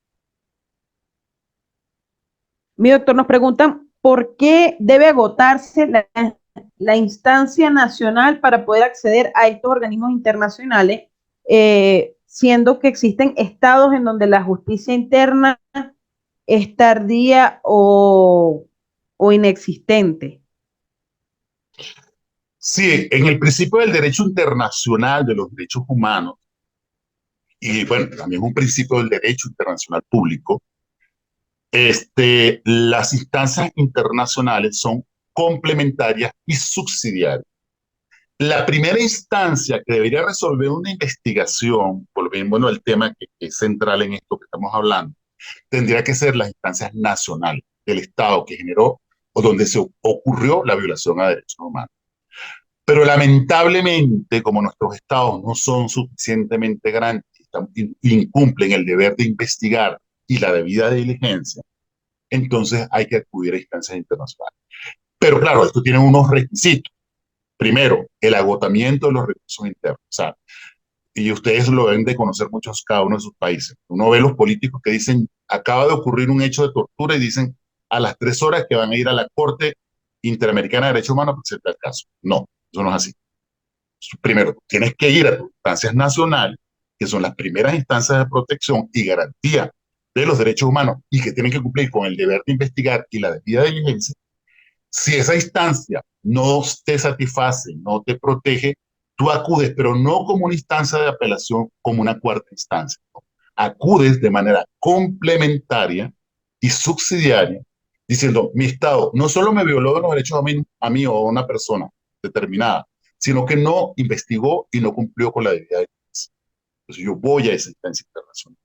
Mi doctor nos pregunta, ¿por qué debe agotarse la instancia nacional para poder acceder a estos organismos internacionales, siendo que existen estados en donde la justicia interna es tardía o inexistente? Sí, en el principio del derecho internacional de los derechos humanos, y bueno, también es un principio del derecho internacional público, las instancias internacionales son complementarias y subsidiarias. La primera instancia que debería resolver una investigación, volviendo al tema que es central en esto que estamos hablando, tendría que ser las instancias nacionales del Estado que generó o donde se ocurrió la violación a derechos humanos. Pero lamentablemente, como nuestros estados no son suficientemente grandes, incumplen el deber de investigar y la debida diligencia, entonces hay que acudir a instancias internacionales. Pero claro, esto tiene unos requisitos. Primero, el agotamiento de los recursos internos. O sea, y ustedes lo deben de conocer muchos cada uno de sus países. Uno ve los políticos que dicen, acaba de ocurrir un hecho de tortura y dicen a las 3 horas que van a ir a la Corte Interamericana de Derechos Humanos a presentar el caso. No, eso no es así. Primero, tienes que ir a tus instancias nacionales, que son las primeras instancias de protección y garantía de los derechos humanos y que tienen que cumplir con el deber de investigar y la debida diligencia. Si esa instancia no te satisface, no te protege, tú acudes, pero no como una instancia de apelación, como una cuarta instancia. ¿No? Acudes de manera complementaria y subsidiaria, diciendo, mi Estado no solo me violó los derechos a mí o a una persona determinada, sino que no investigó y no cumplió con la debida diligencia. Entonces yo voy a esa instancia internacional.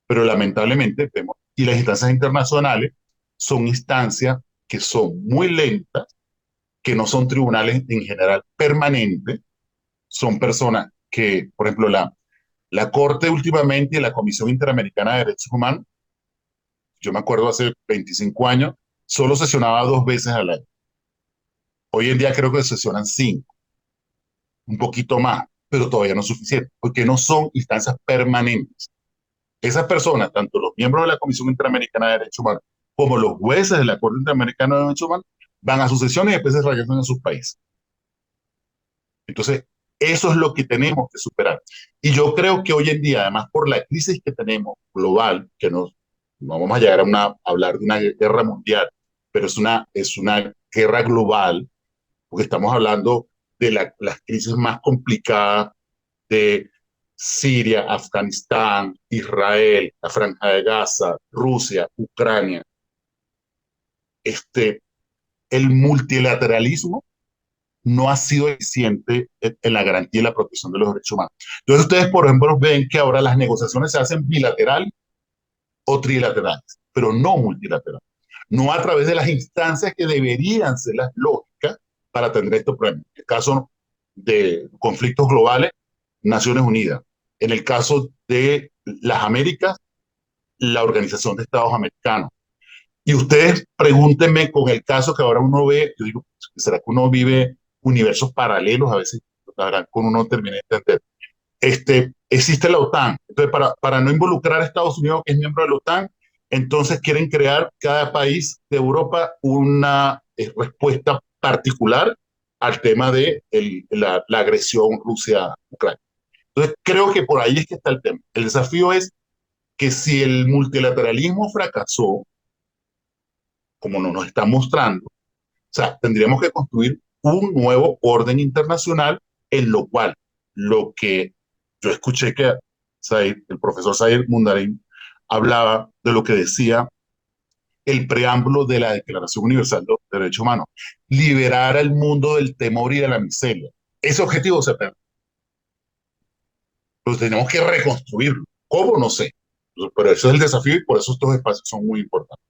Pero lamentablemente vemos, y las instancias internacionales son instancias que son muy lentas, que no son tribunales en general permanentes, son personas que, por ejemplo, la Corte últimamente y la Comisión Interamericana de Derechos Humanos, yo me acuerdo hace 25 años, solo sesionaba 2 veces al año. Hoy en día creo que sesionan 5, un poquito más, pero todavía no es suficiente, porque no son instancias permanentes. Esas personas, tanto los miembros de la Comisión Interamericana de Derechos Humanos como los jueces de la Corte Interamericana de Derechos Humanos, van a sus sesiones y después se regresan a sus países. Entonces, eso es lo que tenemos que superar. Y yo creo que hoy en día, además por la crisis que tenemos global, que no vamos a llegar a hablar de una guerra mundial, pero es una guerra global, porque estamos hablando de las crisis más complicadas de Siria, Afganistán, Israel, la Franja de Gaza, Rusia, Ucrania. Este, el multilateralismo no ha sido eficiente en la garantía y la protección de los derechos humanos. Entonces ustedes, por ejemplo, ven que ahora las negociaciones se hacen bilaterales o trilaterales, pero no multilaterales. No a través de las instancias que deberían ser las lógicas para atender estos problemas. En el caso de conflictos globales, Naciones Unidas. En el caso de las Américas, la Organización de Estados Americanos. Y ustedes pregúntenme con el caso que ahora uno ve, yo digo, ¿será que uno vive universos paralelos? A veces, la verdad, con uno termina de entender. Existe la OTAN. Entonces, para no involucrar a Estados Unidos, que es miembro de la OTAN, entonces quieren crear cada país de Europa una respuesta particular al tema de la agresión Rusia-Ucrania. Entonces, creo que por ahí es que está el tema. El desafío es que si el multilateralismo fracasó, como nos está mostrando, o sea, tendríamos que construir un nuevo orden internacional en lo cual lo que yo escuché que el profesor Said Mundarín hablaba de lo que decía el preámbulo de la Declaración Universal de los Derechos Humanos, liberar al mundo del temor y de la miseria. Ese objetivo se perdió. Entonces tenemos que reconstruirlo. ¿Cómo? No sé. Pero eso es el desafío y por eso estos espacios son muy importantes.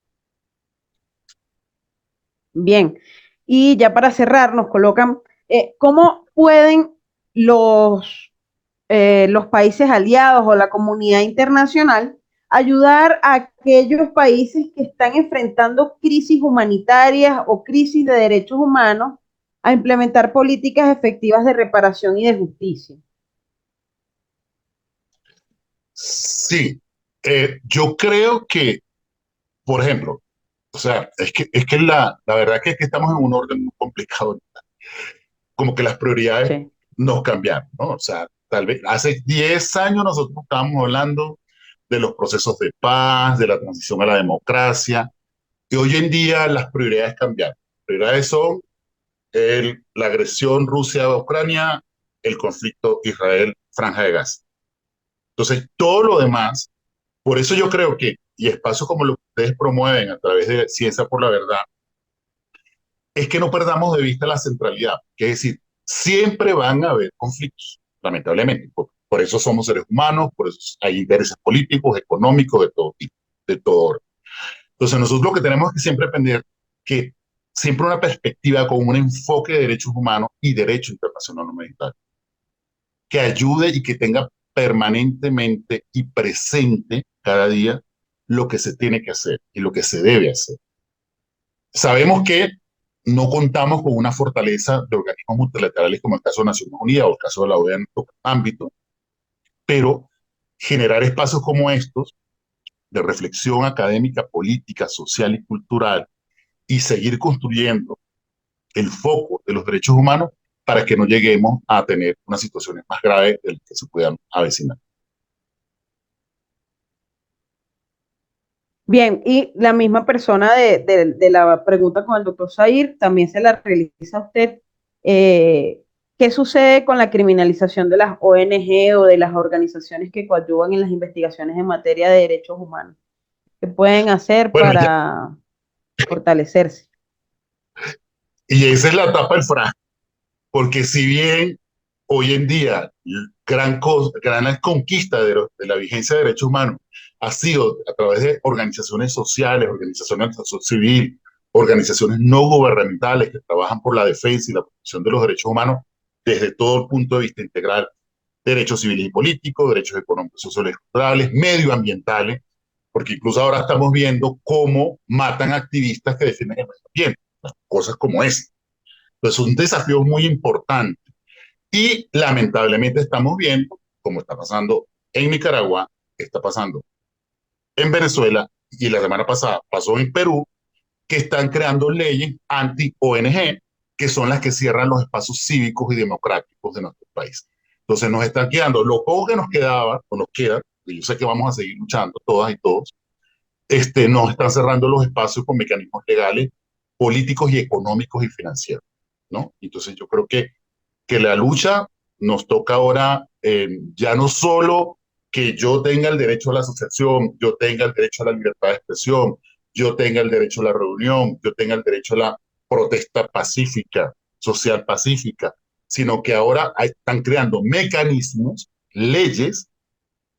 Bien, y ya para cerrar, nos colocan, ¿cómo pueden los, los países aliados o la comunidad internacional ayudar a aquellos países que están enfrentando crisis humanitarias o crisis de derechos humanos a implementar políticas efectivas de reparación y de justicia? Sí, yo creo que, por ejemplo, o sea, es que la verdad que estamos en un orden muy complicado, como que las prioridades Sí. nos cambiaron, ¿no? O sea, tal vez hace 10 años nosotros estábamos hablando de los procesos de paz, de la transición a la democracia, y hoy en día las prioridades cambiaron. Las prioridades son la agresión Rusia a Ucrania, el conflicto Israel-Franja de Gaza. Entonces, todo lo demás, por eso yo creo que, y espacios como los que ustedes promueven a través de Ciencia por la Verdad, es que no perdamos de vista la centralidad, que es decir, siempre van a haber conflictos, lamentablemente. Por eso somos seres humanos, por eso hay intereses políticos, económicos, de todo tipo, de todo orden. Entonces nosotros lo que tenemos que siempre aprender que siempre una perspectiva con un enfoque de derechos humanos y derecho internacional humanitario, que ayude y que tenga permanentemente y presente cada día lo que se tiene que hacer y lo que se debe hacer. Sabemos que no contamos con una fortaleza de organismos multilaterales como el caso de Naciones Unidas o el caso de la OEA en estos ámbitos, pero generar espacios como estos de reflexión académica, política, social y cultural y seguir construyendo el foco de los derechos humanos para que no lleguemos a tener unas situaciones más graves de las que se puedan avecinar. Bien, y la misma persona de la pregunta con el doctor Zair también se la realiza a usted. eh, ¿Qué sucede con la criminalización de las ONG o de las organizaciones que coadyuvan en las investigaciones en materia de derechos humanos? ¿Qué pueden hacer Bueno, ya, para fortalecerse? y esa es la tapa del frasco, porque si bien hoy en día gran conquista de la vigencia de derechos humanos ha sido a través de organizaciones sociales, organizaciones de sociedad civil, organizaciones no gubernamentales que trabajan por la defensa y la protección de los derechos humanos desde todo el punto de vista integral, derechos civiles y políticos, derechos económicos, sociales, culturales, medioambientales, porque incluso ahora estamos viendo cómo matan activistas que defienden el medio ambiente, cosas como esa. Entonces, es un desafío muy importante. Y lamentablemente estamos viendo, como está pasando en Nicaragua, está pasando en Venezuela y la semana pasada pasó en Perú, que están creando leyes anti-ONG, que son las que cierran los espacios cívicos y democráticos de nuestro país. Entonces nos están quedando, lo poco que nos quedaba, o nos queda, y yo sé que vamos a seguir luchando todas y todos, nos están cerrando los espacios con mecanismos legales, políticos y económicos y financieros, ¿no? Entonces yo creo que la lucha nos toca ahora ya no solo que yo tenga el derecho a la asociación, yo tenga el derecho a la libertad de expresión, yo tenga el derecho a la reunión, yo tenga el derecho a la protesta pacífica, social pacífica, sino que ahora están creando mecanismos, leyes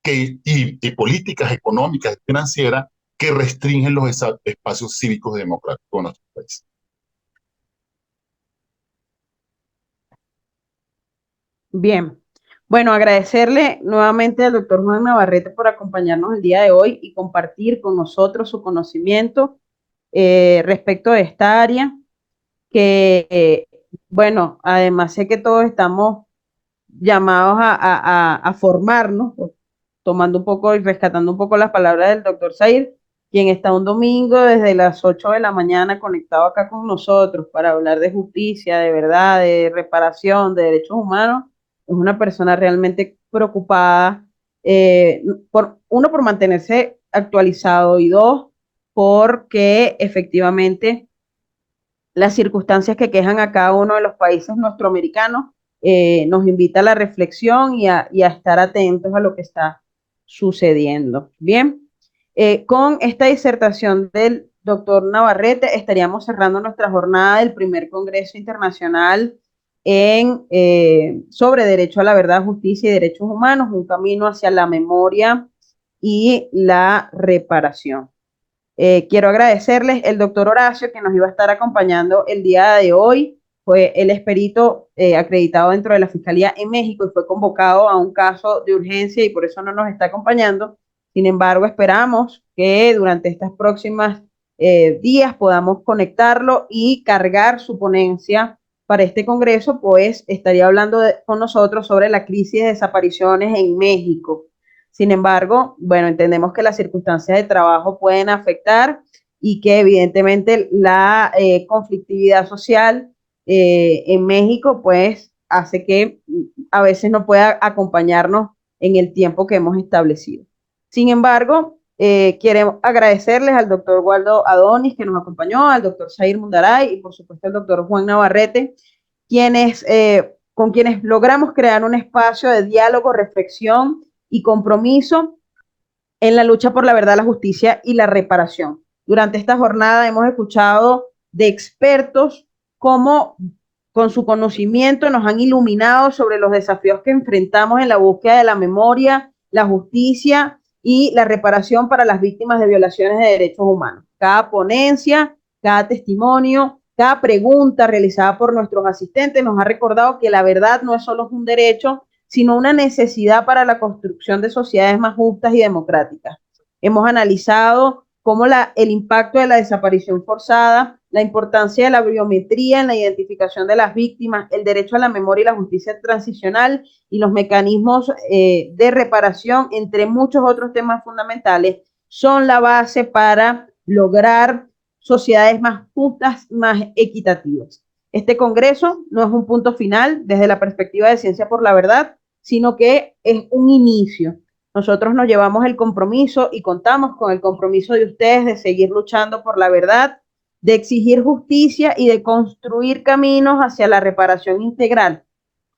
y políticas económicas y financieras que restringen los espacios cívicos y democráticos de nuestro país. Bien. Bueno, agradecerle nuevamente al doctor Juan Navarrete por acompañarnos el día de hoy y compartir con nosotros su conocimiento respecto de esta área, que, bueno, además sé que todos estamos llamados a formarnos, tomando un poco y rescatando un poco las palabras del doctor Zair, quien está un domingo desde las 8 de la mañana conectado acá con nosotros para hablar de justicia, de verdad, de reparación, de derechos humanos. Es una persona realmente preocupada, uno, por mantenerse actualizado, y dos, porque efectivamente las circunstancias que quejan a cada uno de los países nuestroamericanos nos invita a la reflexión y a estar atentos a lo que está sucediendo. Bien, con esta disertación del doctor Navarrete estaríamos cerrando nuestra jornada del primer Congreso Internacional sobre Derecho a la Verdad, Justicia y Derechos Humanos, un camino hacia la memoria y la reparación. Quiero agradecerles el doctor Horacio, que nos iba a estar acompañando el día de hoy. Él es perito acreditado dentro de la Fiscalía en México y fue convocado a un caso de urgencia y por eso no nos está acompañando. Sin embargo, esperamos que durante estas próximas días podamos conectarlo y cargar su ponencia para este congreso, pues estaría hablando con nosotros sobre la crisis de desapariciones en México. Sin embargo, bueno, entendemos que las circunstancias de trabajo pueden afectar y que evidentemente la conflictividad social en México pues hace que a veces no pueda acompañarnos en el tiempo que hemos establecido. Sin embargo, queremos agradecerles al doctor Waldo Adonis, que nos acompañó, al doctor Zair Mundaray y por supuesto al doctor Juan Navarrete, con quienes logramos crear un espacio de diálogo, reflexión y compromiso en la lucha por la verdad, la justicia y la reparación. Durante esta jornada hemos escuchado de expertos cómo con su conocimiento nos han iluminado sobre los desafíos que enfrentamos en la búsqueda de la memoria, la justicia y la reparación para las víctimas de violaciones de derechos humanos. Cada ponencia, cada testimonio, cada pregunta realizada por nuestros asistentes nos ha recordado que la verdad no es solo un derecho, sino una necesidad para la construcción de sociedades más justas y democráticas. Hemos analizado cómo el impacto de la desaparición forzada, la importancia de la biometría en la identificación de las víctimas, el derecho a la memoria y la justicia transicional y los mecanismos de reparación, entre muchos otros temas fundamentales, son la base para lograr sociedades más justas, más equitativas. Este congreso no es un punto final desde la perspectiva de Ciencia por la Verdad, sino que es un inicio. Nosotros nos llevamos el compromiso y contamos con el compromiso de ustedes de seguir luchando por la verdad, de exigir justicia y de construir caminos hacia la reparación integral.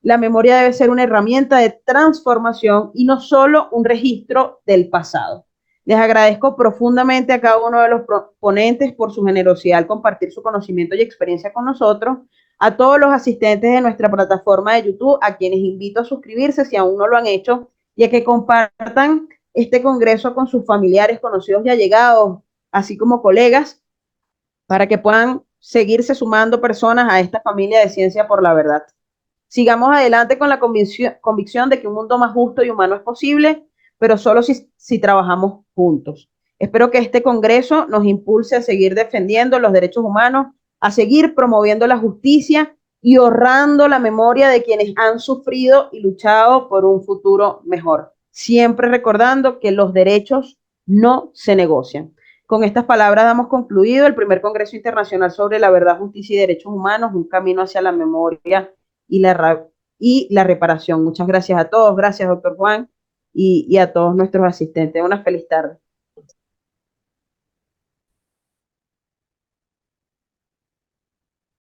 La memoria debe ser una herramienta de transformación y no solo un registro del pasado. Les agradezco profundamente a cada uno de los ponentes por su generosidad al compartir su conocimiento y experiencia con nosotros, a todos los asistentes de nuestra plataforma de YouTube, a quienes invito a suscribirse si aún no lo han hecho, y a que compartan este congreso con sus familiares, conocidos y allegados, así como colegas, para que puedan seguirse sumando personas a esta familia de Ciencia por la Verdad. Sigamos adelante con la convicción de que un mundo más justo y humano es posible, pero solo si trabajamos juntos. Espero que este congreso nos impulse a seguir defendiendo los derechos humanos, a seguir promoviendo la justicia y honrando la memoria de quienes han sufrido y luchado por un futuro mejor. Siempre recordando que los derechos no se negocian. Con estas palabras damos concluido el primer Congreso Internacional sobre la Verdad, Justicia y Derechos Humanos, un camino hacia la memoria y y la reparación. Muchas gracias a todos, gracias doctor Juan y a todos nuestros asistentes. Una feliz tarde.